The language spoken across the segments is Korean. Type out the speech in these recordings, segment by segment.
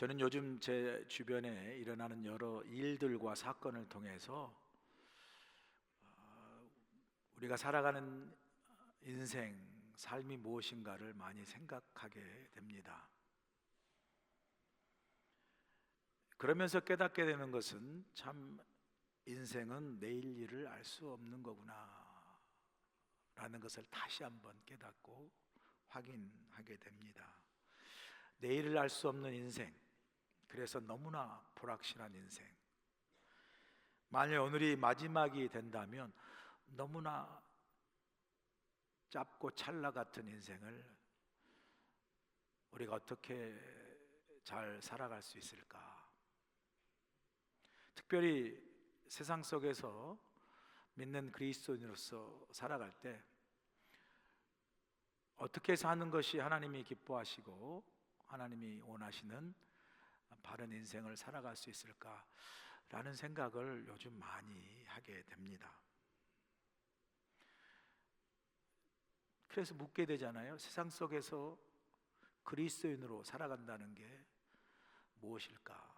저는 요즘 제 주변에 일어나는 여러 일들과 사건을 통해서 우리가 살아가는 인생, 삶이 무엇인가를 많이 생각하게 됩니다. 그러면서 깨닫게 되는 것은 참 인생은 내일 일을 알 수 없는 거구나 라는 것을 다시 한번 깨닫고 확인하게 됩니다. 내일을 알 수 없는 인생, 그래서 너무나 불확실한 인생. 만약 오늘이 마지막이 된다면 너무나 짧고 찰나 같은 인생을 우리가 어떻게 잘 살아갈 수 있을까? 특별히 세상 속에서 믿는 그리스도인으로서 살아갈 때 어떻게 사는 것이 하나님이 기뻐하시고 하나님이 원하시는 바른 인생을 살아갈 수 있을까라는 생각을 요즘 많이 하게 됩니다. 그래서 묻게 되잖아요. 세상 속에서 그리스도인으로 살아간다는 게 무엇일까?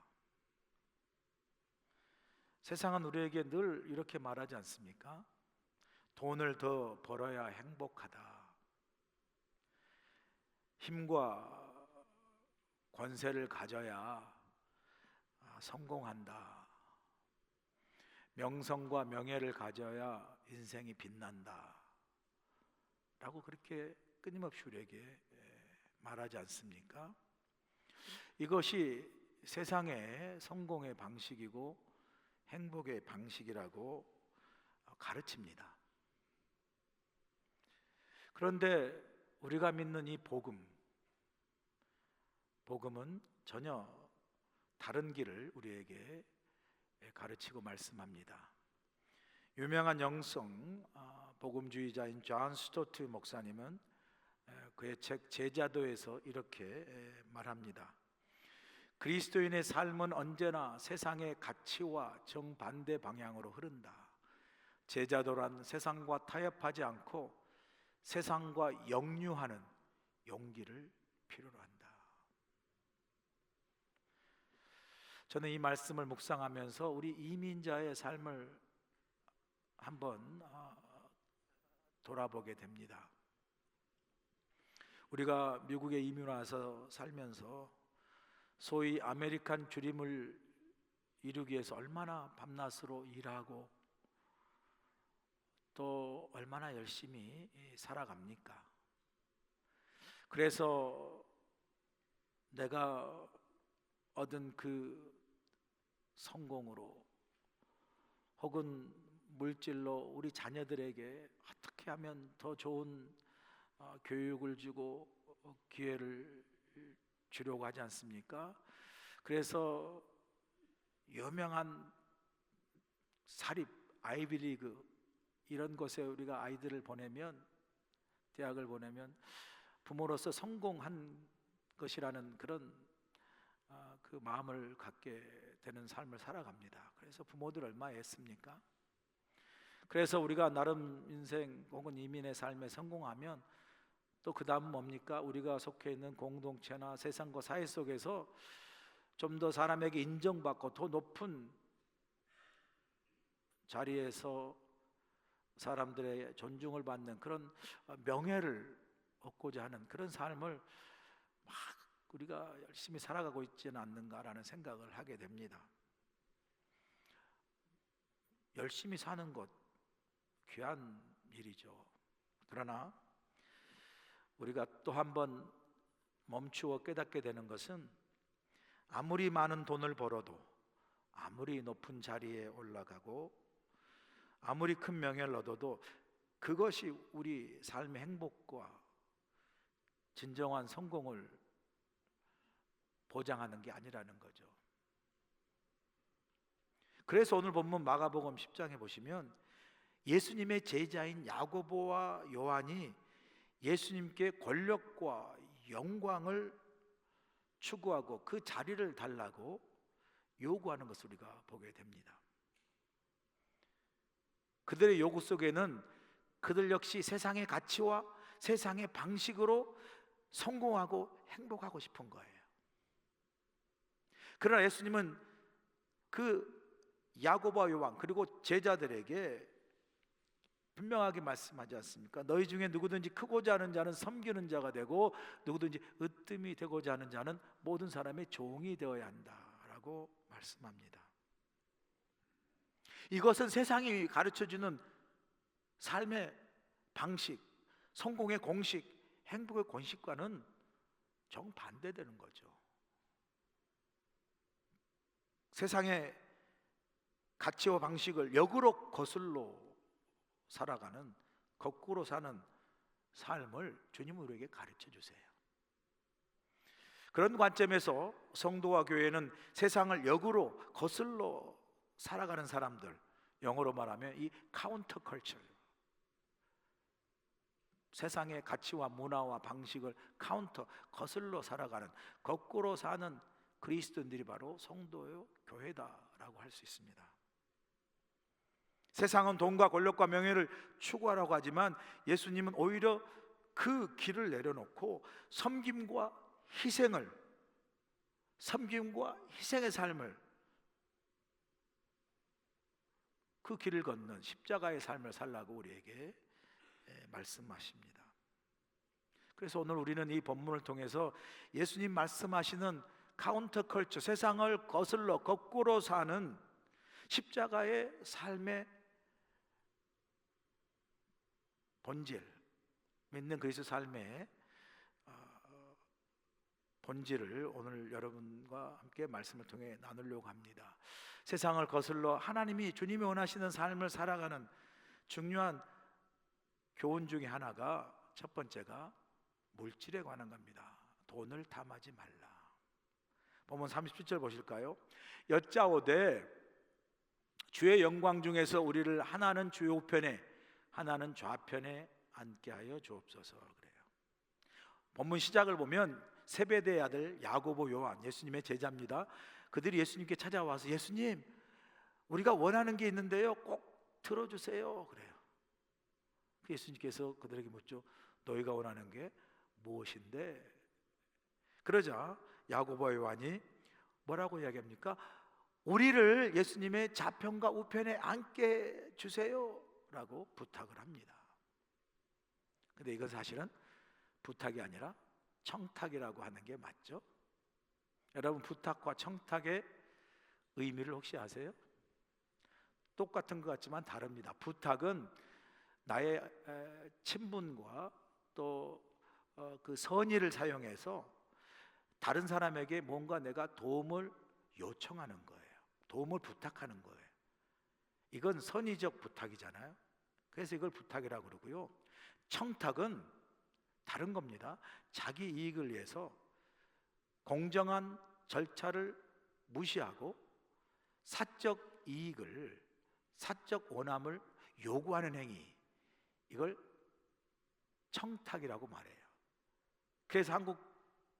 세상은 우리에게 늘 이렇게 말하지 않습니까? 돈을 더 벌어야 행복하다. 힘과 권세를 가져야 성공한다. 명성과 명예를 가져야 인생이 빛난다. 라고 그렇게 끊임없이 우리에게 말하지 않습니까? 이것이 세상의 성공의 방식이고 행복의 방식이라고 가르칩니다. 그런데 우리가 믿는 이 복음은 전혀 다른 길을 우리에게 가르치고 말씀합니다. 유명한 영성 복음주의자인 존 스토트 목사님은 그의 책 제자도에서 이렇게 말합니다. 그리스도인의 삶은 언제나 세상의 가치와 정반대 방향으로 흐른다. 제자도란 세상과 타협하지 않고 세상과 역류하는 용기를 필요로 한다. 저는 이 말씀을 묵상하면서 우리 이민자의 삶을 한번 돌아보게 됩니다. 우리가 미국에 이민 와서 살면서 소위 아메리칸 드림을 이루기 위해서 얼마나 밤낮으로 일하고 또 얼마나 열심히 살아갑니까? 그래서 내가 얻은 그 성공으로 혹은 물질로 우리 자녀들에게 어떻게 하면 더 좋은 교육을 주고 기회를 주려고 하지 않습니까? 그래서 유명한 사립 아이비리그 이런 곳에 우리가 아이들을 보내면, 대학을 보내면 부모로서 성공한 것이라는 그런 그 마음을 갖게 되는 삶을 살아갑니다. 그래서 부모들 얼마나 애씁니까? 그래서 우리가 나름 인생 혹은 이민의 삶에 성공하면 또 그 다음 뭡니까? 우리가 속해 있는 공동체나 세상과 사회 속에서 좀 더 사람에게 인정받고 더 높은 자리에서 사람들의 존중을 받는 그런 명예를 얻고자 하는 그런 삶을 막 우리가 열심히 살아가고 있지는 않는가라는 생각을 하게 됩니다. 열심히 사는 것 귀한 일이죠. 그러나 우리가 또 한번 멈추어 깨닫게 되는 것은 아무리 많은 돈을 벌어도 아무리 높은 자리에 올라가고 아무리 큰 명예를 얻어도 그것이 우리 삶의 행복과 진정한 성공을 보장하는 게 아니라는 거죠. 그래서 오늘 본문 마가복음 10장에 보시면 예수님의 제자인 야고보와 요한이 예수님께 권력과 영광을 추구하고 그 자리를 달라고 요구하는 것을 우리가 보게 됩니다. 그들의 요구 속에는 그들 역시 세상의 가치와 세상의 방식으로 성공하고 행복하고 싶은 거예요. 그러나 예수님은 그 야고보와 요한 그리고 제자들에게 분명하게 말씀하지 않습니까? 너희 중에 누구든지 크고자 하는 자는 섬기는 자가 되고 누구든지 으뜸이 되고자 하는 자는 모든 사람의 종이 되어야 한다라고 말씀합니다. 이것은 세상이 가르쳐주는 삶의 방식, 성공의 공식, 행복의 공식과는 정반대되는 거죠. 세상의 가치와 방식을 역으로 거슬러 살아가는, 거꾸로 사는 삶을 주님 우리에게 가르쳐 주세요. 그런 관점에서 성도와 교회는 세상을 역으로 거슬러 살아가는 사람들, 영어로 말하면 이 카운터 컬처, 세상의 가치와 문화와 방식을 카운터, 거슬러 살아가는, 거꾸로 사는 그리스도인들이 바로 성도요 교회다라고 할 수 있습니다. 세상은 돈과 권력과 명예를 추구하라고 하지만 예수님은 오히려 그 길을 내려놓고 섬김과 희생의 삶을, 그 길을 걷는 십자가의 삶을 살라고 우리에게 말씀하십니다. 그래서 오늘 우리는 이 본문을 통해서 예수님 말씀하시는 카운터컬처, 세상을 거슬러 거꾸로 사는 십자가의 삶의 본질, 믿는 그리스도 삶의 본질을 오늘 여러분과 함께 말씀을 통해 나누려고 합니다. 세상을 거슬러 주님이 원하시는 삶을 살아가는 중요한 교훈 중에 하나가, 첫 번째가 물질에 관한 겁니다. 돈을 탐하지 말라. 본문 37절 보실까요? 여짜오되 주의 영광 중에서 우리를 하나는 주의 우편에 하나는 좌편에 앉게 하여 주옵소서. 그래요. 본문 시작을 보면 세베대의 아들 야고보, 요한, 예수님의 제자입니다. 그들이 예수님께 찾아와서 예수님, 우리가 원하는 게 있는데요, 꼭 들어주세요. 그래요. 예수님께서 그들에게 묻죠. 너희가 원하는 게 무엇인데? 그러자 야고보와 요한이 뭐라고 이야기합니까? 우리를 예수님의 좌편과 우편에 앉게 주세요 라고 부탁을 합니다. 근데 이건 사실은 부탁이 아니라 청탁이라고 하는 게 맞죠? 여러분, 부탁과 청탁의 의미를 혹시 아세요? 똑같은 것 같지만 다릅니다. 부탁은 나의 친분과 또 그 선의를 사용해서 다른 사람에게 뭔가 내가 도움을 요청하는 거예요. 도움을 부탁하는 거예요. 이건 선의적 부탁이잖아요. 그래서 이걸 부탁이라고 그러고요. 청탁은 다른 겁니다. 자기 이익을 위해서 공정한 절차를 무시하고 사적 이익을, 사적 원함을 요구하는 행위, 이걸 청탁이라고 말해요. 그래서 한국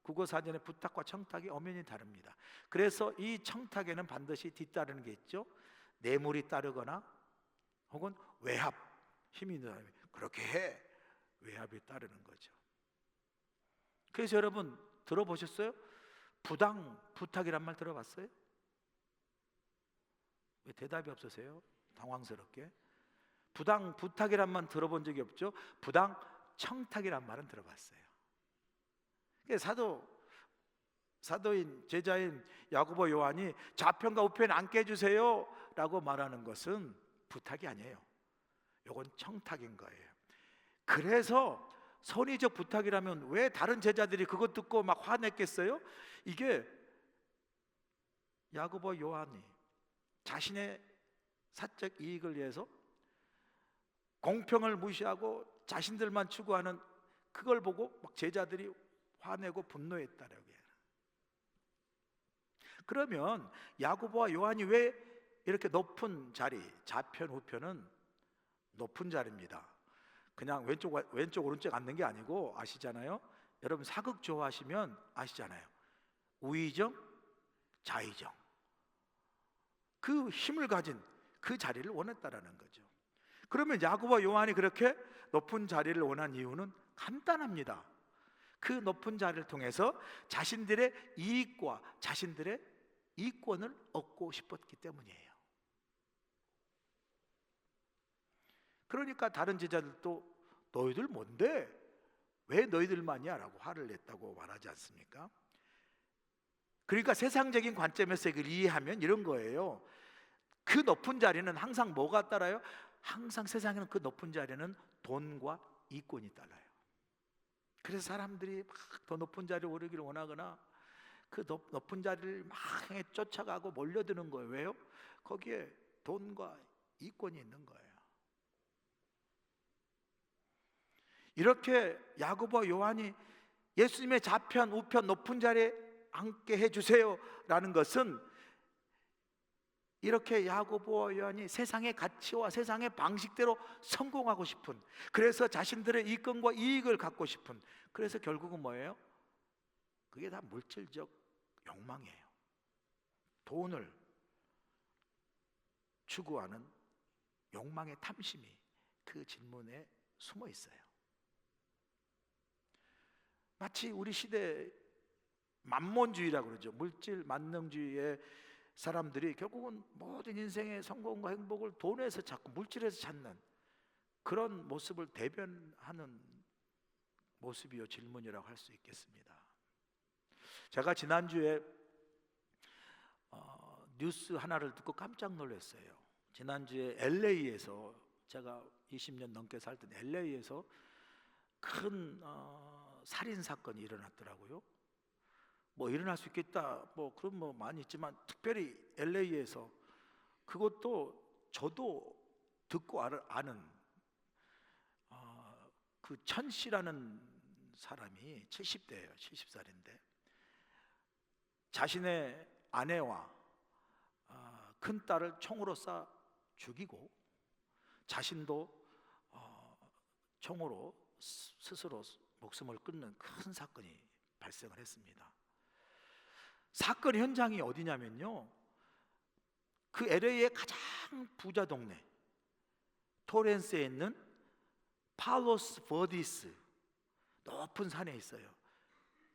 국어사전의 부탁과 청탁이 엄연히 다릅니다. 그래서 이 청탁에는 반드시 뒤따르는 게 있죠. 뇌물이 따르거나 혹은 외압, 힘이 있는 사람이 그렇게 해, 외압이 따르는 거죠. 그래서 여러분 들어보셨어요? 부당 부탁이란 말 들어봤어요? 왜 대답이 없으세요? 당황스럽게. 부당 부탁이란 말 들어본 적이 없죠? 부당 청탁이란 말은 들어봤어요. 사도인 제자인 야고보, 요한이 좌편과 우편에 앉게 해주세요 라고 말하는 것은 부탁이 아니에요. 이건 청탁인 거예요. 그래서 선의적 부탁이라면 왜 다른 제자들이 그것 듣고 막 화냈겠어요? 이게 야고보, 요한이 자신의 사적 이익을 위해서 공평을 무시하고 자신들만 추구하는 그걸 보고 막 제자들이 화내고 분노했다라고 해요. 그러면 야고보와 요한이 왜 이렇게 높은 자리, 좌편 우편은 높은 자리입니다. 그냥 왼쪽 오른쪽 앉는 게 아니고, 아시잖아요. 여러분 사극 좋아하시면 아시잖아요. 우의정, 좌의정, 그 힘을 가진 그 자리를 원했다라는 거죠. 그러면 야고보와 요한이 그렇게 높은 자리를 원한 이유는 간단합니다. 그 높은 자리를 통해서 자신들의 이익과 자신들의 이권을 얻고 싶었기 때문이에요. 그러니까 다른 제자들도 너희들 뭔데? 왜 너희들만이야? 라고 화를 냈다고 말하지 않습니까? 그러니까 세상적인 관점에서 이걸 이해하면 이런 거예요. 그 높은 자리는 항상 뭐가 따라요? 항상 세상에는 그 높은 자리는 돈과 이권이 따라요. 그래서 사람들이 막 더 높은 자리에 오르기를 원하거나 그 높은 자리를 막 향해 쫓아가고 몰려드는 거예요. 왜요? 거기에 돈과 이권이 있는 거예요. 이렇게 야고보와 요한이 예수님의 좌편 우편 높은 자리에 앉게 해주세요 라는 것은 이렇게 야고보와 요한이 세상의 가치와 세상의 방식대로 성공하고 싶은, 그래서 자신들의 이권과 이익을 갖고 싶은, 그래서 결국은 뭐예요? 그게 다 물질적 욕망이에요. 돈을 추구하는 욕망의 탐심이 그 질문에 숨어 있어요. 마치 우리 시대 만몬주의라고 그러죠. 물질 만능주의의 사람들이 결국은 모든 인생의 성공과 행복을 돈에서 찾고 물질에서 찾는 그런 모습을 대변하는 모습이요 질문이라고 할 수 있겠습니다. 제가 지난주에 뉴스 하나를 듣고 깜짝 놀랐어요. 지난주에 LA에서, 제가 20년 넘게 살던 LA에서 큰 살인 사건이 일어났더라고요. 뭐 일어날 수 있겠다, 뭐 그런 뭐 많이 있지만 특별히 LA에서, 그것도 저도 듣고 아는 그 천 씨라는 사람이 70대예요. 70살인데 자신의 아내와 큰 딸을 총으로 쏴 죽이고 자신도 총으로 스스로 목숨을 끊는 큰 사건이 발생을 했습니다. 사건 현장이 어디냐면요, 그 LA의 가장 부자 동네 토렌스에 있는 팔로스 버디스 높은 산에 있어요.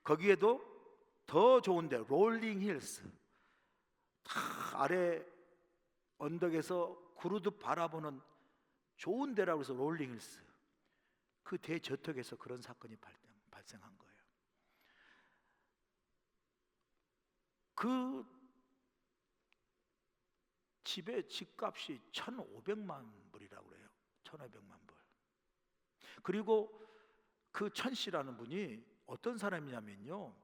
거기에도 더 좋은데 롤링 힐스, 아래 언덕에서 구르듯 바라보는 좋은 데라고 해서 롤링 힐스, 그 대저택에서 그런 사건이 발생한 거예요. 그 집의 집값이 1,500만 불이라고 그래요. 1,500만 불. 그리고 그 천 씨라는 분이 어떤 사람이냐면요,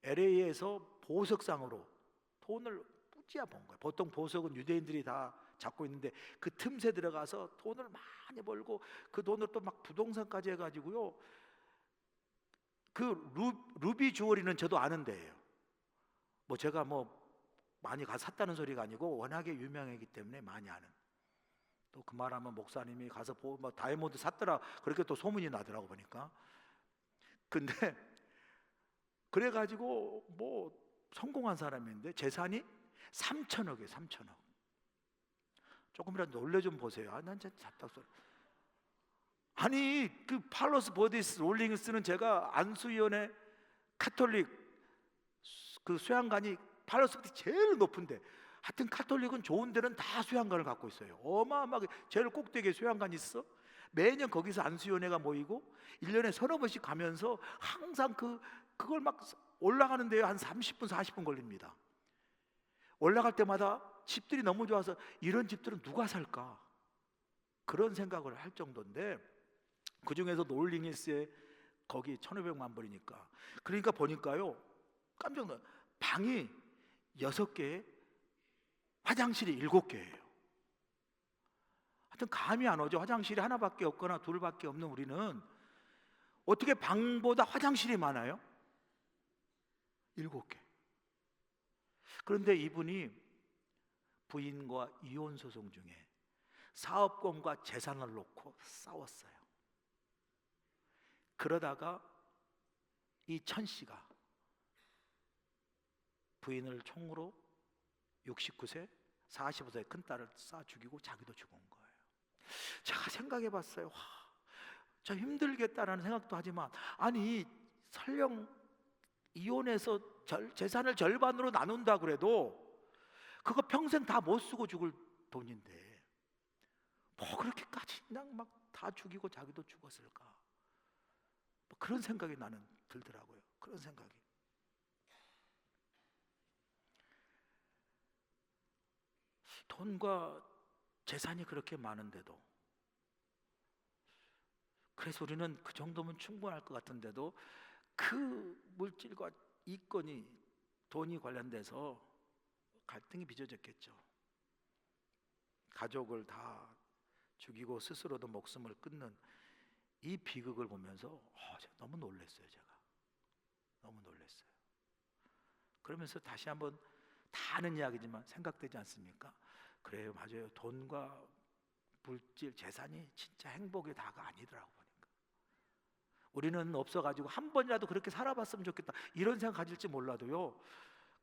LA에서 보석상으로 돈을 뿌지야 번 거예요. 보통 보석은 유대인들이 다 잡고 있는데 그 틈새 들어가서 돈을 많이 벌고 그 돈을 또 막 부동산까지 해가지고요, 그 루비 주얼리는 저도 아는 데예요. 뭐 제가 뭐 많이 가서 샀다는 소리가 아니고 워낙에 유명하기 때문에 많이 아는. 또 그 말하면 목사님이 가서 뭐 다이아몬드 샀더라 그렇게 또 소문이 나더라고 보니까. 근데 그래가지고 뭐 성공한 사람인데 재산이 3천억이에요. 3천억. 조금이라도 놀래 좀 보세요. 난 진짜 잡닥소리. 아니 그 팔로스 버디스 롤링스는 제가 안수위원회 카톨릭 그 수양관이 팔로스부터 제일 높은데, 하여튼 카톨릭은 좋은 데는 다 수양관을 갖고 있어요. 어마어마하게 제일 꼭대기에 수양관이 있어. 매년 거기서 안수위원회가 모이고 1년에 서너 번씩 가면서 항상 그걸 막 올라가는 데에 한 30분 40분 걸립니다. 올라갈 때마다 집들이 너무 좋아서 이런 집들은 누가 살까 그런 생각을 할 정도인데, 그 중에서 롤링힐스에 거기 1,500만 불이니까, 그러니까 보니까요 깜짝 놀라. 방이 6개, 화장실이 7개예요. 하여튼 감이 안 오죠. 화장실이 하나밖에 없거나 둘밖에 없는 우리는 어떻게 방보다 화장실이 많아요? 7개. 그런데 이분이 부인과 이혼 소송 중에 사업권과 재산을 놓고 싸웠어요. 그러다가 이 천 씨가 부인을 총으로 69세, 45세 큰 딸을 쏴 죽이고 자기도 죽은 거예요. 제가 생각해 봤어요. 참 힘들겠다라는 생각도 하지만, 아니 설령 이혼해서 재산을 절반으로 나눈다 그래도 그거 평생 다 못 쓰고 죽을 돈인데 뭐 그렇게까지 그냥 막 다 죽이고 자기도 죽었을까? 뭐 그런 생각이 나는 들더라고요. 그런 생각이. 돈과 재산이 그렇게 많은데도, 그래서 우리는 그 정도면 충분할 것 같은데도 그 물질과 이권이, 돈이 관련돼서 갈등이 빚어졌겠죠. 가족을 다 죽이고 스스로도 목숨을 끊는 이 비극을 보면서 제가 너무 놀랐어요. 제가 너무 놀랐어요. 그러면서 다시 한번, 다 아는 이야기지만 생각되지 않습니까? 그래요, 맞아요. 돈과 물질, 재산이 진짜 행복의 다가 아니더라고 보니까. 우리는 없어가지고 한 번이라도 그렇게 살아봤으면 좋겠다 이런 생각 가질지 몰라도요,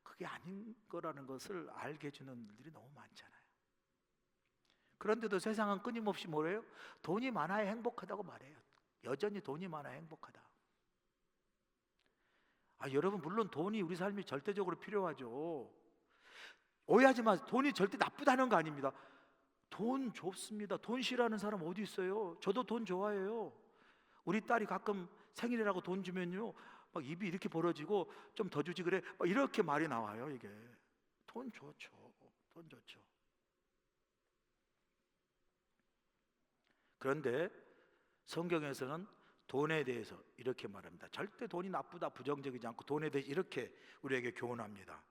그게 아닌 거라는 것을 알게 해주는 일들이 너무 많잖아요. 그런데도 세상은 끊임없이 뭐래요? 돈이 많아야 행복하다고 말해요. 여전히 돈이 많아야 행복하다. 여러분, 물론 돈이 우리 삶이 절대적으로 필요하죠. 오해하지 마세요. 돈이 절대 나쁘다는 거 아닙니다. 돈 좋습니다. 돈 싫어하는 사람 어디 있어요? 저도 돈 좋아해요. 우리 딸이 가끔 생일이라고 돈 주면요, 막 입이 이렇게 벌어지고 좀 더 주지 그래, 막 이렇게 말이 나와요. 이게 돈 좋죠. 돈 좋죠. 그런데 성경에서는 돈에 대해서 이렇게 말합니다. 절대 돈이 나쁘다, 부정적이지 않고 돈에 대해서 이렇게 우리에게 교훈합니다.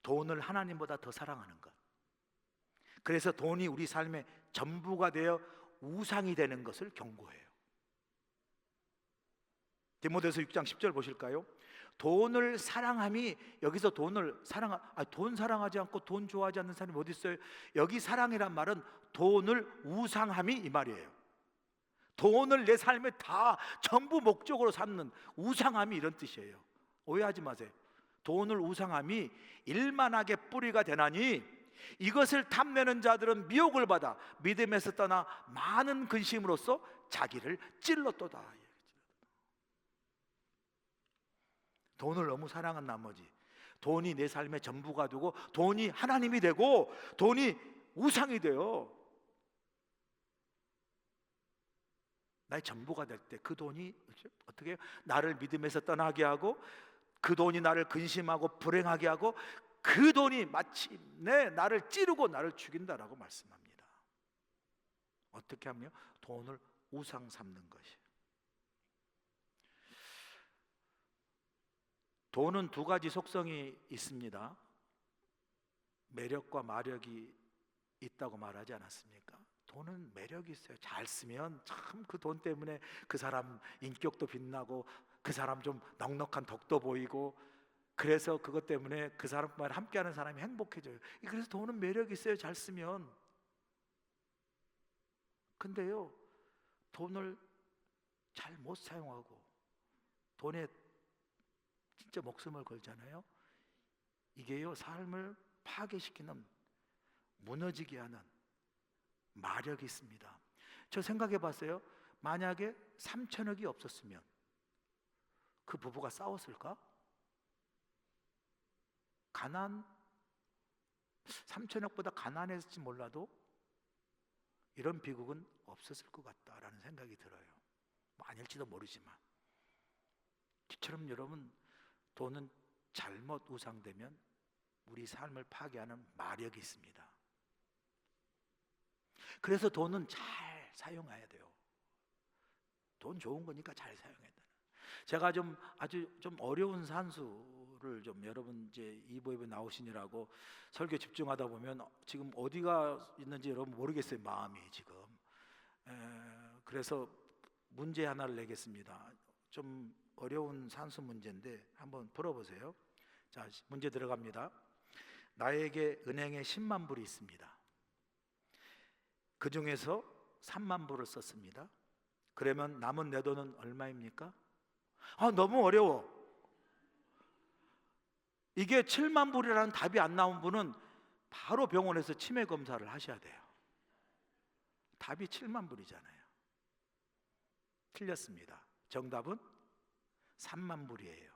돈을 하나님보다 더 사랑하는 것. 그래서 돈이 우리 삶의 전부가 되어 우상이 되는 것을 경고해요. 디모데서 6장 10절 보실까요? 돈을 사랑함이, 여기서 돈을 돈 사랑하지 않고 돈 좋아하지 않는 사람이 어디 있어요? 여기 사랑이란 말은 돈을 우상함이 이 말이에요. 돈을 내 삶에 다 전부 목적으로 삼는 우상함이 이런 뜻이에요. 오해하지 마세요. 돈을 우상함이 일만하게 뿌리가 되나니 이것을 탐내는 자들은 미혹을 받아 믿음에서 떠나 많은 근심으로써 자기를 찔렀도다. 돈을 너무 사랑한 나머지 돈이 내 삶의 전부가 되고 돈이 하나님이 되고 돈이 우상이 돼요. 나의 전부가 될 때 그 돈이 어떻게 해요? 나를 믿음에서 떠나게 하고, 그 돈이 나를 근심하고 불행하게 하고, 그 돈이 마침내 나를 찌르고 나를 죽인다라고 말씀합니다. 어떻게 하면? 돈을 우상 삼는 것이에요. 돈은 두 가지 속성이 있습니다. 매력과 마력이 있다고 말하지 않았습니까? 돈은 매력이 있어요. 잘 쓰면 참 그 돈 때문에 그 사람 인격도 빛나고 그 사람 좀 넉넉한 덕도 보이고, 그래서 그것 때문에 그 사람과 함께하는 사람이 행복해져요. 그래서 돈은 매력이 있어요. 잘 쓰면. 근데요, 돈을 잘 못 사용하고 돈에 진짜 목숨을 걸잖아요. 이게요, 삶을 파괴시키는, 무너지게 하는 마력이 있습니다. 저 생각해 봤어요. 만약에 3천억이 없었으면 그 부부가 싸웠을까? 3천억보다 가난했을지 몰라도 이런 비극은 없었을 것 같다라는 생각이 들어요. 아닐지도 모르지만. 이처럼 여러분, 돈은 잘못 우상되면 우리 삶을 파괴하는 마력이 있습니다. 그래서 돈은 잘 사용해야 돼요. 돈 좋은 거니까 잘 사용해야 돼요. 제가 아주 어려운 산수를 여러분 이제 이보입에 나오시느라고 설교 집중하다 보면 지금 어디가 있는지 여러분 모르겠어요. 마음이 지금. 그래서 문제 하나를 내겠습니다. 좀 어려운 산수 문제인데 한번 풀어보세요. 자, 문제 들어갑니다. 나에게 은행에 10만 불이 있습니다. 그 중에서 3만 불을 썼습니다. 그러면 남은 내 돈은 얼마입니까? 너무 어려워. 이게 7만 불이라는 답이 안 나온 분은 바로 병원에서 치매 검사를 하셔야 돼요. 답이 7만 불이잖아요. 틀렸습니다. 정답은 3만 불이에요.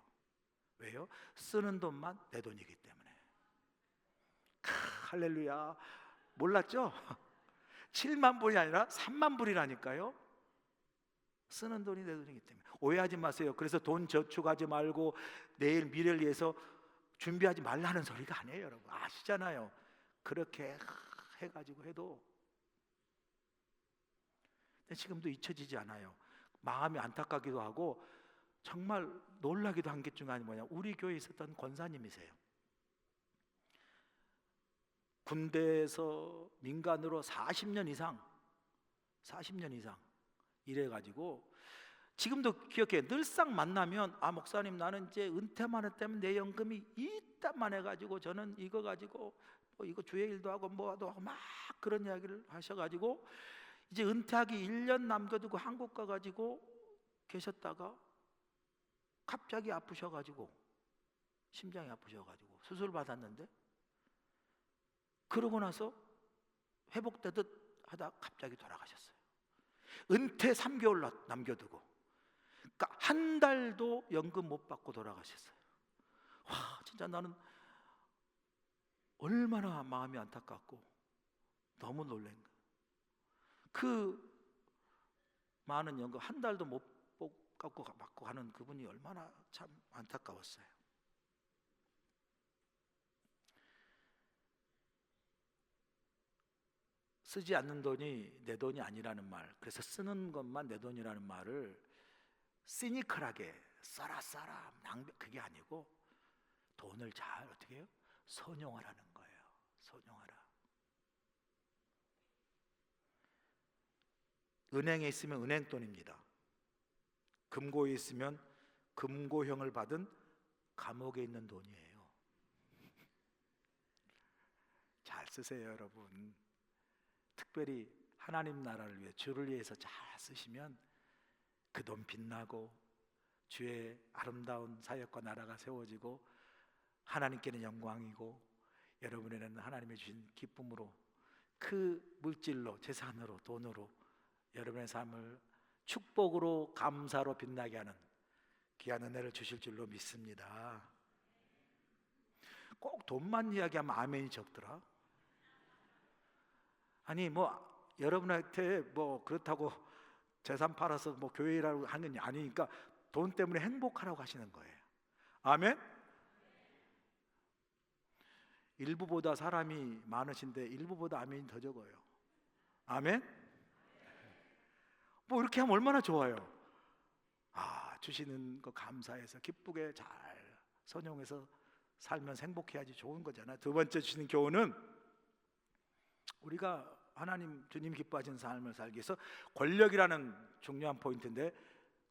왜요? 쓰는 돈만 내 돈이기 때문에. 할렐루야. 몰랐죠? 7만 불이 아니라 3만 불이라니까요. 쓰는 돈이 내 돈이기 때문에. 오해하지 마세요. 그래서 돈 저축하지 말고 내일 미래를 위해서 준비하지 말라는 소리가 아니에요, 여러분. 아시잖아요. 그렇게 해가지고 해도 지금도 잊혀지지 않아요. 마음이 안타깝기도 하고 정말 놀라기도 한 게 중요한 뭐냐, 우리 교회에 있었던 권사님이세요. 군대에서 민간으로 40년 이상 일해가지고 지금도 기억해. 늘상 만나면 목사님 나는 이제 은퇴만 했다면 내 연금이 이딴만 해가지고 저는 이거 가지고 뭐 이거 주의 일도 하고 뭐도 하고 막 그런 이야기를 하셔가지고 이제 은퇴하기 1년 남겨두고 한국 가가지고 계셨다가 갑자기 아프셔가지고 심장이 아프셔가지고 수술 받았는데 그러고 나서 회복되듯 하다 갑자기 돌아가셨어요. 은퇴 3개월 남겨두고, 그러니까 한 달도 연금 못 받고 돌아가셨어요. 와, 진짜 나는 얼마나 마음이 안타깝고 너무 놀란 거예요. 그 많은 연금 한 달도 못 받고 가는 그분이 얼마나 참 안타까웠어요. 쓰지 않는 돈이 내 돈이 아니라는 말, 그래서 쓰는 것만 내 돈이라는 말을 시니컬하게 써라 낭비, 그게 아니고 돈을 잘 어떻게 해요? 선용하라는 거예요. 선용하라. 은행에 있으면 은행 돈입니다. 금고에 있으면 금고형을 받은 감옥에 있는 돈이에요. 잘 쓰세요, 여러분. 특별히 하나님 나라를 위해, 주를 위해서 잘 쓰시면 그 돈 빛나고 주의 아름다운 사역과 나라가 세워지고 하나님께는 영광이고 여러분에게는 하나님이 주신 기쁨으로 그 물질로, 재산으로, 돈으로 여러분의 삶을 축복으로, 감사로 빛나게 하는 귀한 은혜를 주실 줄로 믿습니다. 꼭 돈만 이야기하면 아멘이 적더라. 아니 뭐 여러분한테 뭐 그렇다고 재산 팔아서 뭐 교회라고 하는 게 아니니까 돈 때문에 행복하라고 하시는 거예요. 아멘? 일부보다 사람이 많으신데 일부보다 아멘이 더 적어요. 아멘? 뭐 이렇게 하면 얼마나 좋아요. 주시는 거 감사해서 기쁘게 잘 선용해서 살면 행복해야지 좋은 거잖아요. 두 번째 주시는 교훈은 우리가 하나님, 주님 기뻐하시는 삶을 살기 위해서 권력이라는 중요한 포인트인데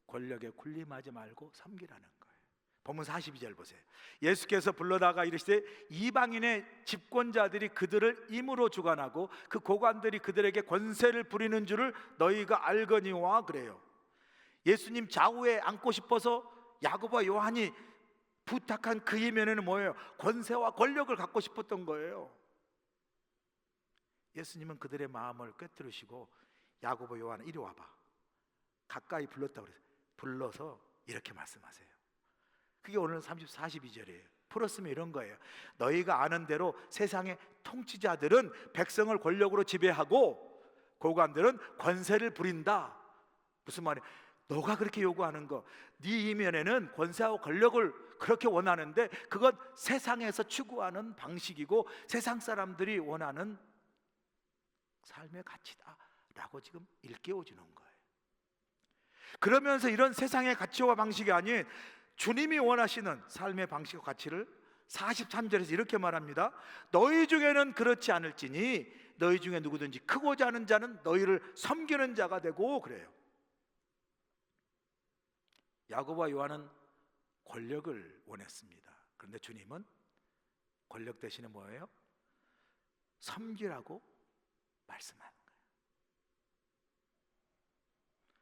권력에 군림하지 말고 섬기라는 거예요. 본문 42절 보세요. 예수께서 불러다가 이르시되 이방인의 집권자들이 그들을 임으로 주관하고 그 고관들이 그들에게 권세를 부리는 줄을 너희가 알거니와, 그래요. 예수님 좌우에 앉고 싶어서 야고보와 요한이 부탁한 그 이면에는 뭐예요? 권세와 권력을 갖고 싶었던 거예요. 예수님은 그들의 마음을 꿰뚫으시고 야고보, 요한 이리 와봐, 가까이 불렀다고 그래서 불러서 이렇게 말씀하세요. 그게 오늘 42절이에요. 풀었으면 이런 거예요. 너희가 아는 대로 세상의 통치자들은 백성을 권력으로 지배하고 고관들은 권세를 부린다. 무슨 말이에요? 너가 그렇게 요구하는 거, 네 이면에는 권세하고 권력을 그렇게 원하는데 그건 세상에서 추구하는 방식이고 세상 사람들이 원하는 삶의 가치다 라고 지금 일깨워 주는 거예요. 그러면서 이런 세상의 가치와 방식이 아닌 주님이 원하시는 삶의 방식과 가치를 43절에서 이렇게 말합니다. 너희 중에는 그렇지 않을지니 너희 중에 누구든지 크고자 하는 자는 너희를 섬기는 자가 되고, 그래요. 야고보와 요한은 권력을 원했습니다. 그런데 주님은 권력 대신에 뭐예요? 섬기라고 말씀하는 거예요.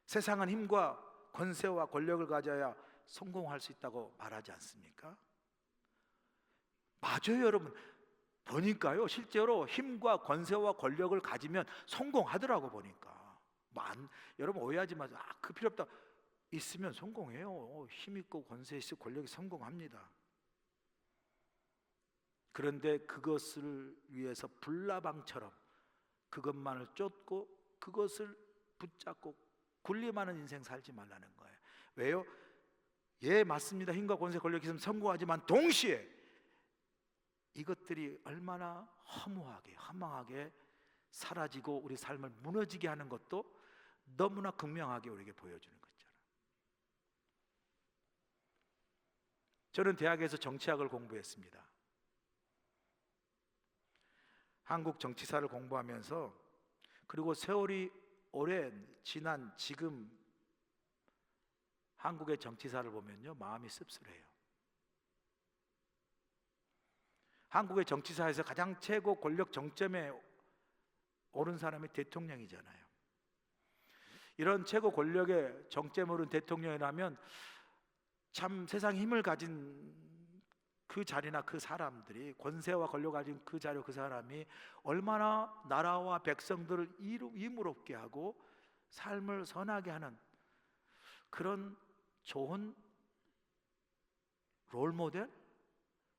세상은 힘과 권세와 권력을 가져야 성공할 수 있다고 말하지 않습니까? 맞아요, 여러분. 보니까요, 실제로 힘과 권세와 권력을 가지면 성공하더라고 보니까. 여러분 오해하지 마세요. 그 필요 없다. 있으면 성공해요. 힘 있고 권세 있고 권력이 성공합니다. 그런데 그것을 위해서 불나방처럼 그것만을 쫓고 그것을 붙잡고 군림하는 인생 살지 말라는 거예요. 왜요? 예, 맞습니다. 힘과 권세 권력이 있으면 성공하지만 동시에 이것들이 얼마나 허무하게 허망하게 사라지고 우리 삶을 무너지게 하는 것도 너무나 극명하게 우리에게 보여주는 거죠. 저는 대학에서 정치학을 공부했습니다. 한국 정치사를 공부하면서 그리고 세월이 오랜 지난 지금 한국의 정치사를 보면요, 마음이 씁쓸해요. 한국의 정치사에서 가장 최고 권력 정점에 오른 사람이 대통령이잖아요. 이런 최고 권력의 정점에 오른 대통령이라면 참 세상 힘을 가진 그 자리나 그 사람들이, 권세와 권력을 가진 그 자리 그 사람이 얼마나 나라와 백성들을 이무롭게 하고 삶을 선하게 하는 그런 좋은 롤모델,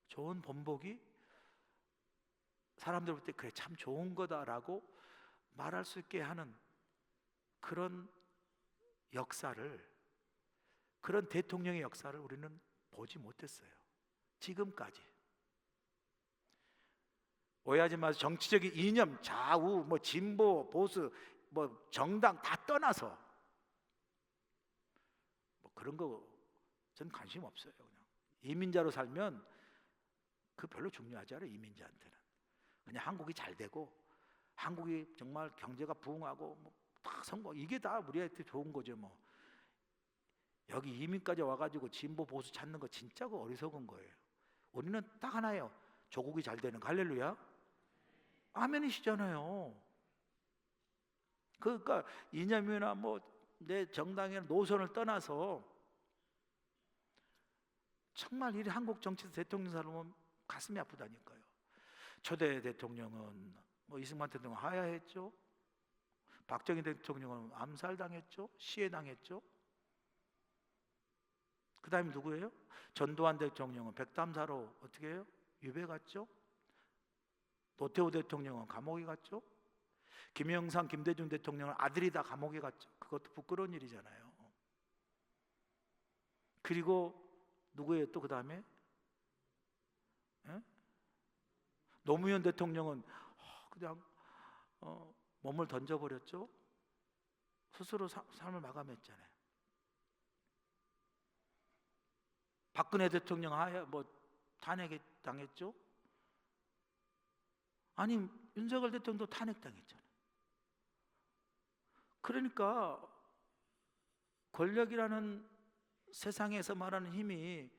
좋은 본보기, 사람들 볼 때 그래 참 좋은 거다라고 말할 수 있게 하는 그런 역사를, 그런 대통령의 역사를 우리는 보지 못했어요. 지금까지. 오해하지 마세요. 정치적인 이념, 좌우, 뭐 진보, 보수, 뭐 정당 다 떠나서 뭐 그런 거 전 관심 없어요. 그냥 이민자로 살면 그 별로 중요하지 않아요. 이민자한테는 그냥 한국이 잘 되고 한국이 정말 경제가 부흥하고 뭐 다 성공, 이게 다 우리한테 좋은 거죠. 뭐 여기 이민까지 와가지고 진보 보수 찾는 거 진짜 그 어리석은 거예요. 우리는 딱 하나예요. 조국이 잘 되는 거. 할렐루야. 아멘이시잖아요. 그러니까 이념이나 뭐 내 정당이나 노선을 떠나서 정말 이 한국 정치 대통령 살면 가슴이 아프다니까요. 초대 대통령은 뭐 이승만 대통령 하야했죠. 박정희 대통령은 암살당했죠. 시해당했죠. 그 다음에 누구예요? 전두환 대통령은 백담사로 어떻게 해요? 유배 갔죠. 노태우 대통령은 감옥에 갔죠. 김영삼, 김대중 대통령은 아들이 다 감옥에 갔죠. 그것도 부끄러운 일이잖아요. 그리고 누구예요? 또 그 다음에 노무현 대통령은 그냥 몸을 던져버렸죠. 스스로 삶을 마감했잖아요. 박근혜 대통령 뭐 탄핵 당했죠. 아니 윤석열 대통령도 탄핵 당했잖아요. 그러니까 권력이라는 세상에서 말하는 힘이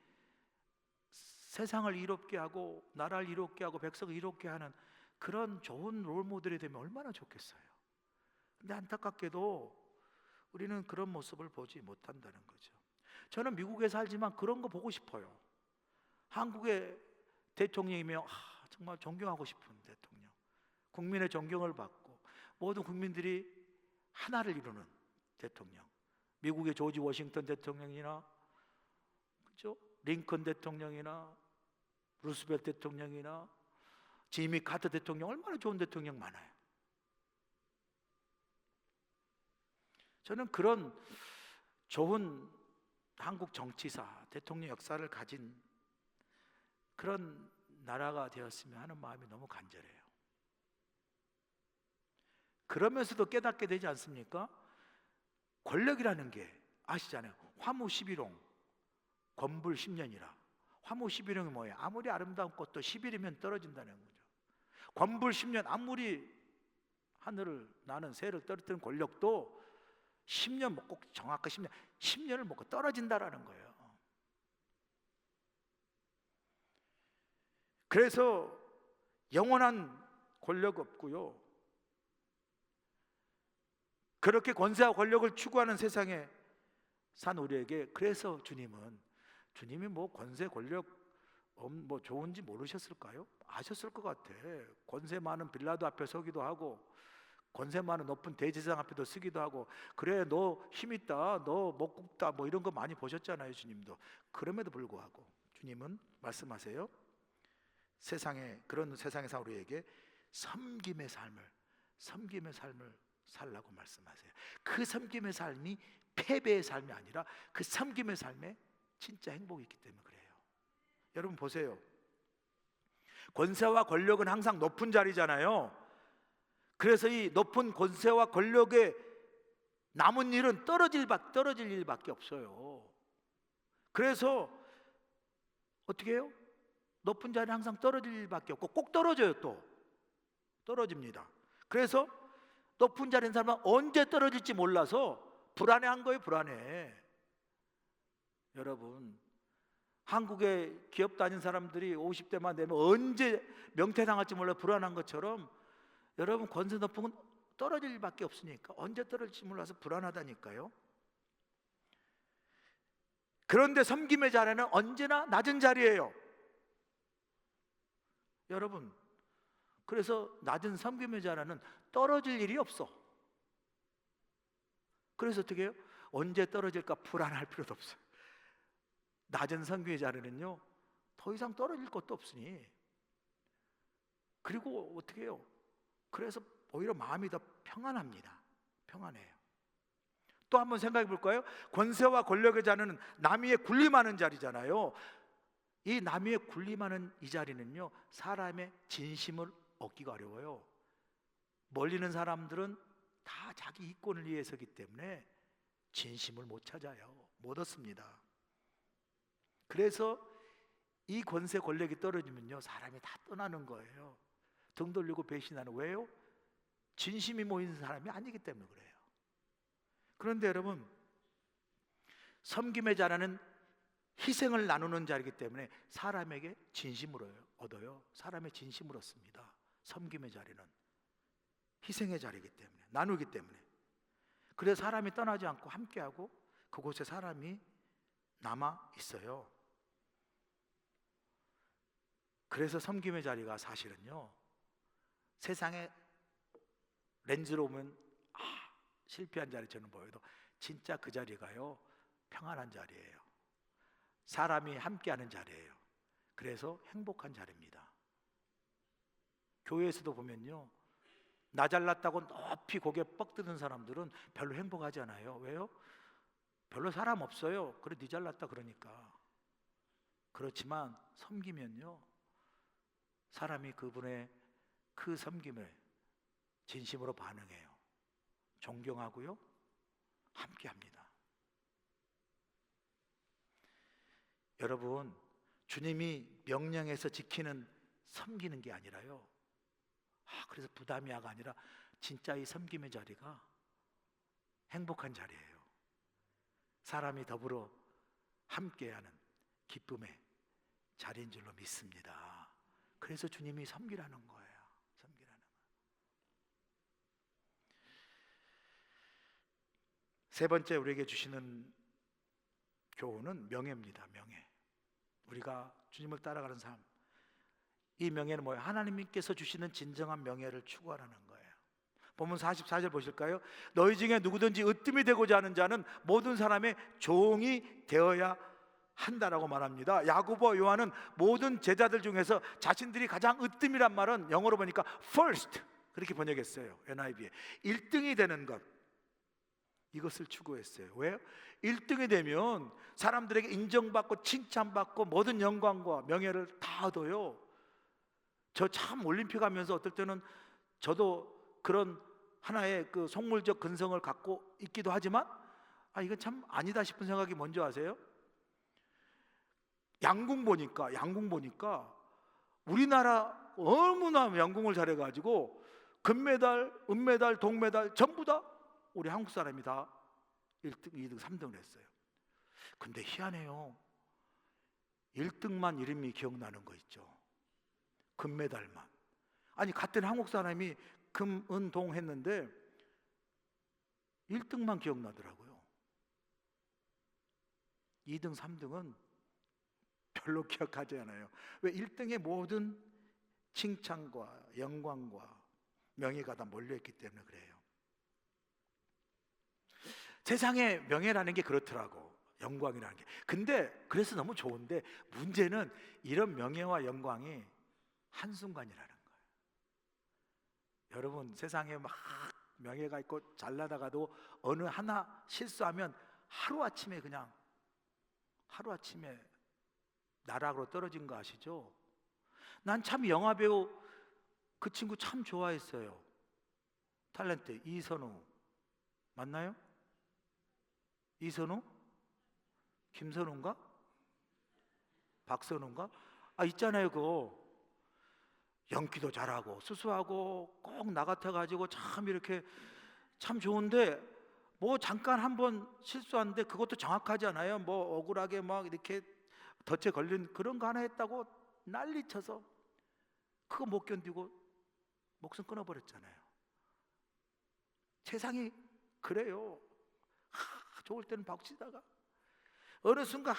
세상을 이롭게 하고 나라를 이롭게 하고 백성을 이롭게 하는 그런 좋은 롤모델이 되면 얼마나 좋겠어요. 근데 안타깝게도 우리는 그런 모습을 보지 못한다는 거죠. 저는 미국에 살지만 그런 거 보고 싶어요. 한국의 대통령이면 정말 존경하고 싶은 대통령, 국민의 존경을 받고 모든 국민들이 하나를 이루는 대통령. 미국의 조지 워싱턴 대통령이나 그렇죠? 링컨 대통령이나 루스벨트 대통령이나 지미 카터 대통령, 얼마나 좋은 대통령 많아요. 저는 그런 좋은 한국 정치사, 대통령 역사를 가진 그런 나라가 되었으면 하는 마음이 너무 간절해요. 그러면서도 깨닫게 되지 않습니까? 권력이라는 게 아시잖아요. 화무 11홍, 권불 10년이라. 화무 11홍이 뭐예요? 아무리 아름다운 꽃도 10일이면 떨어진다는 거죠. 권불 10년, 아무리 하늘을 나는 새를 떨어뜨리는 권력도 10년 먹고, 정확히 10년을 먹고 떨어진다라는 거예요. 그래서 영원한 권력 없고요, 그렇게 권세와 권력을 추구하는 세상에 산 우리에게, 그래서 주님이 뭐 권세 권력 뭐 좋은지 모르셨을까요? 아셨을 것 같아. 권세 많은 빌라도 앞에 서기도 하고 권세 많은 높은 대제사장 앞에도 쓰기도 하고, 그래 너 힘 있다, 너 못 굽다, 뭐 이런 거 많이 보셨잖아요, 주님도. 그럼에도 불구하고 주님은 말씀하세요. 그런 세상에서 우리에게 섬김의 삶을 살라고 말씀하세요. 그 섬김의 삶이 패배의 삶이 아니라 그 섬김의 삶에 진짜 행복이 있기 때문에 그래요. 여러분 보세요. 권세와 권력은 항상 높은 자리잖아요. 그래서 이 높은 권세와 권력에 남은 일은 떨어질 일밖에 없어요. 그래서 어떻게 해요? 높은 자리는 항상 떨어질 일밖에 없고 꼭 떨어져요. 또 떨어집니다. 그래서 높은 자리에 있는 사람은 언제 떨어질지 몰라서 불안해한 거예요. 불안해. 여러분, 한국에 기업 다닌 사람들이 50대만 되면 언제 명퇴당할지 몰라 불안한 것처럼, 여러분 권세 높은 건 떨어질 일밖에 없으니까 언제 떨어질지 몰라서 불안하다니까요. 그런데 섬김의 자리는 언제나 낮은 자리예요. 여러분, 그래서 낮은 섬김의 자리는 떨어질 일이 없어. 그래서 어떻게 해요? 언제 떨어질까 불안할 필요도 없어요. 낮은 섬김의 자리는요, 더 이상 떨어질 것도 없으니. 그리고 어떻게 해요? 그래서 오히려 마음이 더 평안합니다. 평안해요. 또 한번 생각해 볼까요? 권세와 권력의 자는 남위에 군림하는 자리잖아요. 이 남위에 군림하는 이 자리는요, 사람의 진심을 얻기가 어려워요. 멀리 있는 사람들은 다 자기 이권을 위해서기 때문에 진심을 못 찾아요. 못 얻습니다. 그래서 이 권세 권력이 떨어지면요, 사람이 다 떠나는 거예요. 등 돌리고 배신하는. 왜요? 진심이 모이는 사람이 아니기 때문에 그래요. 그런데 여러분, 섬김의 자라는 희생을 나누는 자리이기 때문에 사람에게 진심으로 얻어요. 사람의 진심을 얻습니다. 섬김의 자리는 희생의 자리이기 때문에, 나누기 때문에. 그래서 사람이 떠나지 않고 함께하고 그곳에 사람이 남아 있어요. 그래서 섬김의 자리가 사실은요, 세상에 렌즈로 보면 실패한 자리처럼 보여도 진짜 그 자리가요, 평안한 자리예요. 사람이 함께하는 자리예요. 그래서 행복한 자리입니다. 교회에서도 보면요, 나 잘났다고 높이 고개 뻑드는 사람들은 별로 행복하지 않아요. 왜요? 별로 사람 없어요. 그래 네 잘났다 그러니까. 그렇지만 섬기면요, 사람이 그분의 그 섬김을 진심으로 반응해요. 존경하고요, 함께합니다. 여러분, 주님이 명령해서 지키는 섬기는 게 아니라요, 그래서 부담이야가 아니라 진짜 이 섬김의 자리가 행복한 자리예요. 사람이 더불어 함께하는 기쁨의 자리인 줄로 믿습니다. 그래서 주님이 섬기라는 거예요. 섬기라는 거예요. 세 번째 우리에게 주시는 교훈은 명예입니다. 명예. 우리가 주님을 따라가는 삶, 이 명예는 뭐예요? 하나님께서 주시는 진정한 명예를 추구하라는 거예요. 본문 44절 보실까요? 너희 중에 누구든지 으뜸이 되고자 하는 자는 모든 사람의 종이 되어야 한다라고 말합니다. 야고보와 요한은 모든 제자들 중에서 자신들이 가장 으뜸이란 말은 영어로 보니까 first 그렇게 번역했어요. NIV에 1등이 되는 것, 이것을 추구했어요. 왜요? 1등이 되면 사람들에게 인정받고 칭찬받고 모든 영광과 명예를 다 얻어요. 저 참 올림픽 하면서 어떨 때는 저도 그런 하나의 그 속물적 근성을 갖고 있기도 하지만 이건 참 아니다 싶은 생각이 뭔지 아세요? 양궁 보니까 우리나라 너무나 양궁을 잘해가지고 금메달, 은메달, 동메달 전부 다 우리 한국 사람이 다 1등, 2등, 3등을 했어요. 근데 희한해요. 1등만 이름이 기억나는 거 있죠. 금메달만. 아니 같은 한국 사람이 금, 은, 동 했는데 1등만 기억나더라고요. 2등, 3등은 별로 기억하지 않아요. 왜? 1등의 모든 칭찬과 영광과 명예가 다 몰려있기 때문에 그래요. 세상의 명예라는 게 그렇더라고, 영광이라는 게. 근데 그래서 너무 좋은데 문제는 이런 명예와 영광이 한순간이라는 거예요. 여러분, 세상에 막 명예가 있고 잘나다가도 어느 하나 실수하면 하루아침에 나락으로 떨어진 거 아시죠? 난 참 영화배우 그 친구 참 좋아했어요. 탤런트 이선우 맞나요? 이선우? 김선우인가? 박선우인가? 있잖아요. 그거 연기도 잘하고 수수하고 꼭 나 같아가지고 참 이렇게 참 좋은데 뭐 잠깐 한번 실수하는데 그것도 정확하지 않아요. 뭐 억울하게 막 이렇게 덫에 걸린 그런 거 하나 했다고 난리쳐서 그거 못 견디고 목숨 끊어버렸잖아요. 세상이 그래요. 좋을 때는 박치다가 어느 순간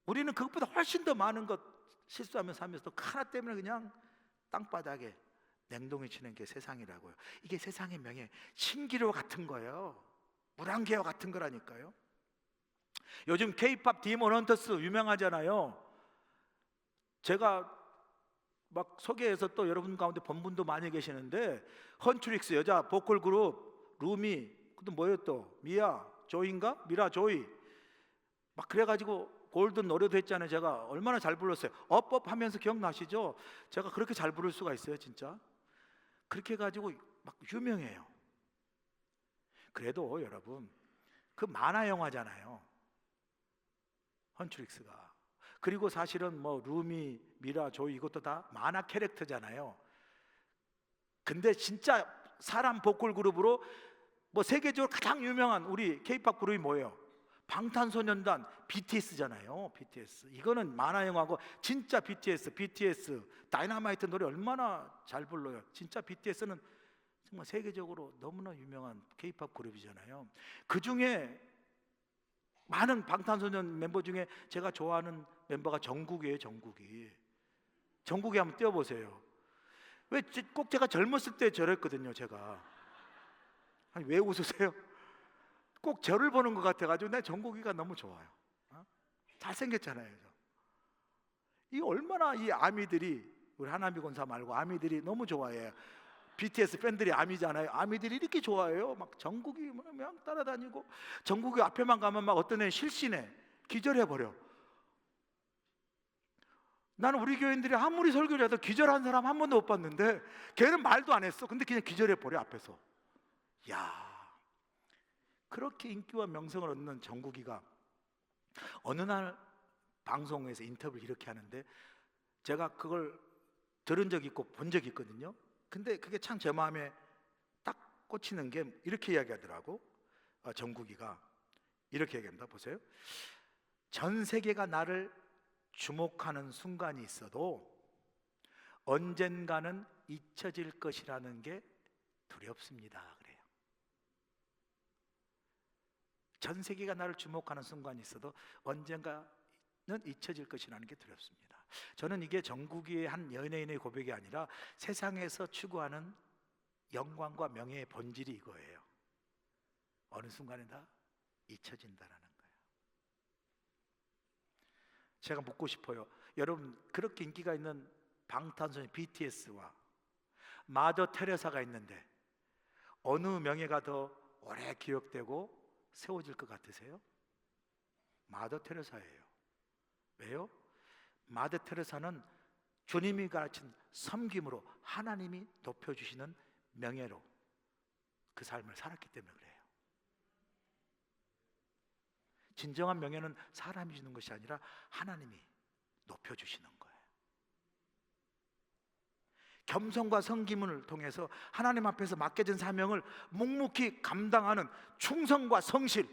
우리는 그것보다 훨씬 더 많은 것 실수하면서 살면서 하나 때문에 그냥 땅바닥에 냉동이 치는 게 세상이라고요. 이게 세상의 명예, 신기루 같은 거예요. 물안개와 같은 거라니까요. 요즘 K-팝 디몬 헌터스 유명하잖아요. 제가 막 소개해서 또 여러분 가운데 본 분도 많이 계시는데, 헌트릭스 여자 보컬 그룹 루미, 또 뭐예요, 또 미라 조이 막 그래가지고 골든 노래도 했잖아요. 제가 얼마나 잘 불렀어요. 업업 하면서 기억나시죠? 제가 그렇게 잘 부를 수가 있어요, 진짜. 그렇게 해가지고 막 유명해요. 그래도 여러분, 그 만화 영화잖아요, 헌트릭스가. 그리고 사실은 뭐 루미, 미라, 조이 이것도 다 만화 캐릭터잖아요. 근데 진짜 사람 보컬 그룹으로 뭐 세계적으로 가장 유명한 우리 K-팝 그룹이 뭐예요? 방탄소년단 BTS잖아요. BTS. 이거는 만화 영화고 진짜 BTS 다이너마이트 노래 얼마나 잘 불러요. 진짜 BTS는 정말 세계적으로 너무나 유명한 K-팝 그룹이잖아요. 그 중에 많은 방탄소년 멤버 중에 제가 좋아하는 멤버가 정국이에요. 정국이 한번 띄워보세요. 왜 꼭 제가 젊었을 때 저랬거든요. 제가. 아니 왜 웃으세요? 꼭 저를 보는 것 같아가지고 내 정국이가 너무 좋아요. 잘생겼잖아요. 이 얼마나 이 아미들이, 우리 하나미 권사 말고 아미들이 너무 좋아해요. BTS 팬들이 아미잖아요. 아미들이 이렇게 좋아해요. 막 정국이 막 따라다니고, 정국이 앞에만 가면 막 어떤 애 실신해, 기절해버려. 나는 우리 교인들이 아무리 설교를 해도 기절한 사람 한 번도 못 봤는데 걔는 말도 안 했어. 근데 그냥 기절해버려 앞에서. 야, 그렇게 인기와 명성을 얻는 정국이가 어느 날 방송에서 인터뷰를 이렇게 하는데, 제가 그걸 들은 적 있고 본 적이 있거든요. 근데 그게 참 제 마음에 딱 꽂히는 게 이렇게 이야기하더라고. 정국이가 이렇게 얘기합니다. 보세요. 전 세계가 나를 주목하는 순간이 있어도 언젠가는 잊혀질 것이라는 게 두렵습니다. 그래요. 전 세계가 나를 주목하는 순간이 있어도 언젠가는 잊혀질 것이라는 게 두렵습니다. 저는 이게 정국이의 한 연예인의 고백이 아니라 세상에서 추구하는 영광과 명예의 본질이 이거예요. 어느 순간에 다 잊혀진다라는 거예요. 제가 묻고 싶어요. 여러분, 그렇게 인기가 있는 방탄소년 BTS와 마더 테레사가 있는데 어느 명예가 더 오래 기억되고 세워질 것 같으세요? 마더 테레사예요. 왜요? 마더 테레사는 주님이 가르친 섬김으로 하나님이 높여주시는 명예로 그 삶을 살았기 때문에 그래요. 진정한 명예는 사람이 주는 것이 아니라 하나님이 높여주시는 거예요. 겸손과 섬김을 통해서 하나님 앞에서 맡겨진 사명을 묵묵히 감당하는 충성과 성실,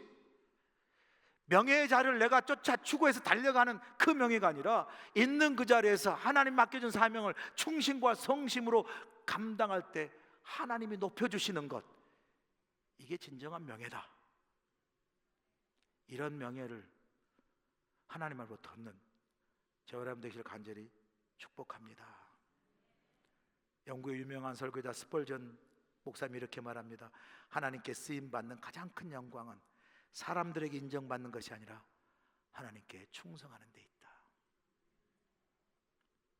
명예의 자리를 내가 쫓아 추구해서 달려가는 그 명예가 아니라 있는 그 자리에서 하나님 맡겨준 사명을 충신과 성심으로 감당할 때 하나님이 높여주시는 것, 이게 진정한 명예다. 이런 명예를 하나님 앞으로부터 얻는 저와 여러분 되시길 간절히 축복합니다. 영국의 유명한 설교자 스펄전 목사님이 이렇게 말합니다. 하나님께 쓰임받는 가장 큰 영광은 사람들에게 인정받는 것이 아니라 하나님께 충성하는 데 있다.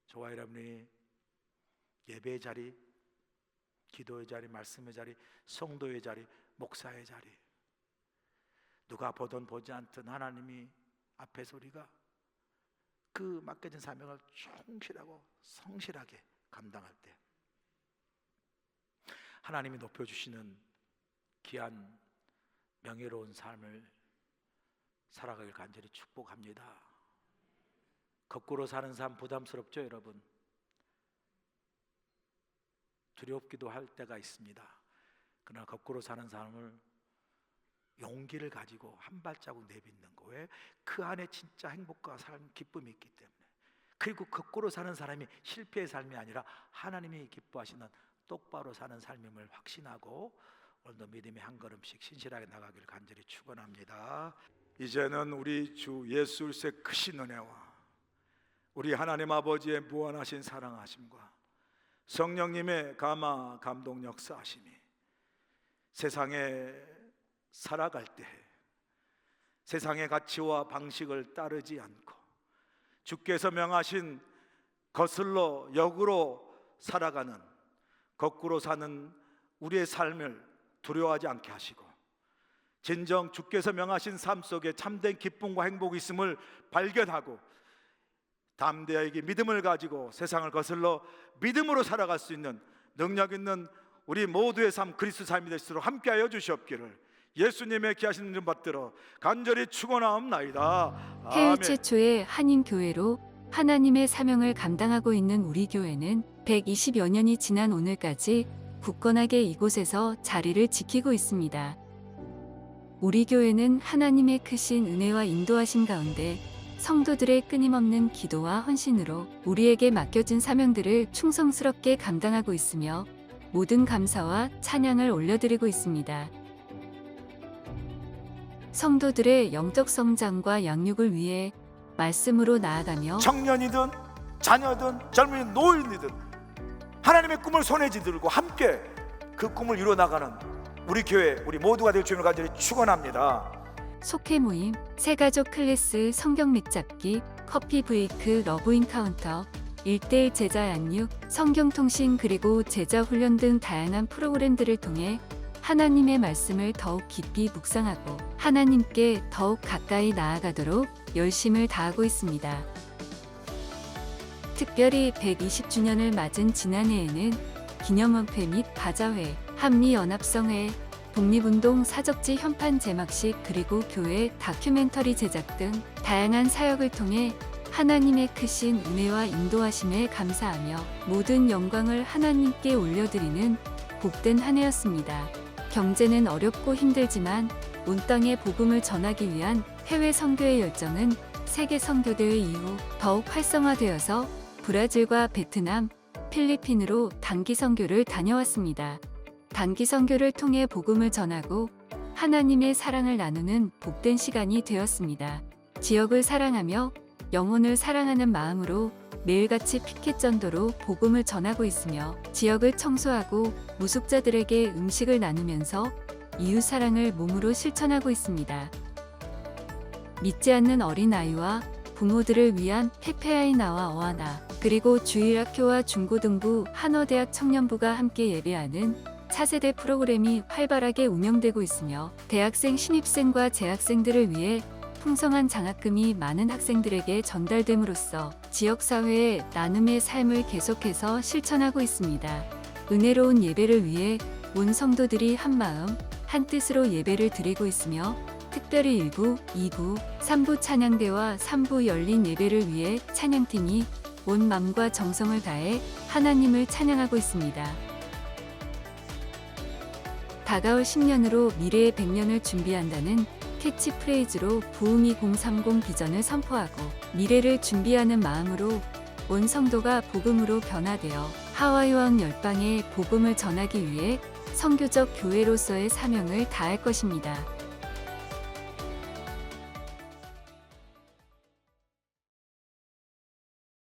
저와 여러분이 예배의 자리, 기도의 자리, 말씀의 자리, 성도의 자리, 목사의 자리, 누가 보든 보지 않든 하나님이 앞에서 우리가 그 맡겨진 사명을 충실하고 성실하게 감당할 때 하나님이 높여주시는 귀한 명예로운 삶을 살아가길 간절히 축복합니다. 거꾸로 사는 삶 부담스럽죠, 여러분? 두렵기도 할 때가 있습니다. 그러나 거꾸로 사는 삶을 용기를 가지고 한 발자국 내딛는 거. 왜? 그 안에 진짜 행복과 삶, 기쁨이 있기 때문에. 그리고 거꾸로 사는 사람이 실패의 삶이 아니라 하나님이 기뻐하시는 똑바로 사는 삶임을 확신하고 오늘도 믿음의 한 걸음씩 신실하게 나가기를 간절히 축원합니다. 이제는 우리 주 예수 그리스도의 크신 은혜와 우리 하나님 아버지의 무한하신 사랑하심과 성령님의 감화 감동 역사하심이 세상에 살아갈 때 세상의 가치와 방식을 따르지 않고 주께서 명하신 거슬러 역으로 살아가는 거꾸로 사는 우리의 삶을 두려워하지 않게 하시고 진정 주께서 명하신 삶 속에 참된 기쁨과 행복이 있음을 발견하고 담대하게 믿음을 가지고 세상을 거슬러 믿음으로 살아갈 수 있는 능력 있는 우리 모두의 삶 그리스도 삶이 될 수 있도록 함께하여 주시옵기를 예수님의 귀하신 이름 받들어 간절히 축원하옵나이다. 해외 아멘. 최초의 한인 교회로 하나님의 사명을 감당하고 있는 우리 교회는 120여 년이 지난 오늘까지 굳건하게 이곳에서 자리를 지키고 있습니다. 우리 교회는 하나님의 크신 은혜와 인도하심 가운데 성도들의 끊임없는 기도와 헌신으로 우리에게 맡겨진 사명들을 충성스럽게 감당하고 있으며 모든 감사와 찬양을 올려드리고 있습니다. 성도들의 영적 성장과 양육을 위해 말씀으로 나아가며 청년이든 자녀든 젊은 노인이든 하나님의 꿈을 손에 쥐들고 함께 그 꿈을 이루어나가는 우리 교회 우리 모두가 될 주님을 간절히 축원합니다. 속회 모임, 새가족 클래스, 성경 맥잡기, 커피 브레이크, 러브 인카운터, 1:1 제자 양육, 성경 통신 그리고 제자 훈련 등 다양한 프로그램들을 통해 하나님의 말씀을 더욱 깊이 묵상하고 하나님께 더욱 가까이 나아가도록 열심을 다하고 있습니다. 특별히 120주년을 맞은 지난해에는 기념원회 및 바자회, 한미연합성회, 독립운동 사적지 현판 제막식 그리고 교회 다큐멘터리 제작 등 다양한 사역을 통해 하나님의 크신 은혜와 인도하심에 감사하며 모든 영광을 하나님께 올려드리는 복된 한 해였습니다. 경제는 어렵고 힘들지만 온 땅에 복음을 전하기 위한 해외 선교의 열정은 세계 선교대회 이후 더욱 활성화되어서 브라질과 베트남, 필리핀으로 단기 선교를 다녀왔습니다. 단기 선교를 통해 복음을 전하고 하나님의 사랑을 나누는 복된 시간이 되었습니다. 지역을 사랑하며 영혼을 사랑하는 마음으로 매일같이 피켓 전도로 복음을 전하고 있으며 지역을 청소하고 무숙자들에게 음식을 나누면서 이웃 사랑을 몸으로 실천하고 있습니다. 믿지 않는 어린아이와 부모들을 위한 페페아이나와 어하나 그리고 주일학교와 중고등부 한어대학 청년부가 함께 예배하는 차세대 프로그램이 활발하게 운영되고 있으며 대학생 신입생과 재학생들을 위해 풍성한 장학금이 많은 학생들에게 전달됨으로써 지역사회의 나눔의 삶을 계속해서 실천하고 있습니다. 은혜로운 예배를 위해 온 성도들이 한마음 한뜻으로 예배를 드리고 있으며 특별히 1부, 2부, 3부 찬양대와 3부 열린 예배를 위해 찬양팀이 온 마음과 정성을 다해 하나님을 찬양하고 있습니다. 다가올 10년으로 미래의 100년을 준비한다는 캐치프레이즈로 부흥 2030 비전을 선포하고 미래를 준비하는 마음으로 온 성도가 복음으로 변화되어 하와이와 열방에 복음을 전하기 위해 선교적 교회로서의 사명을 다할 것입니다.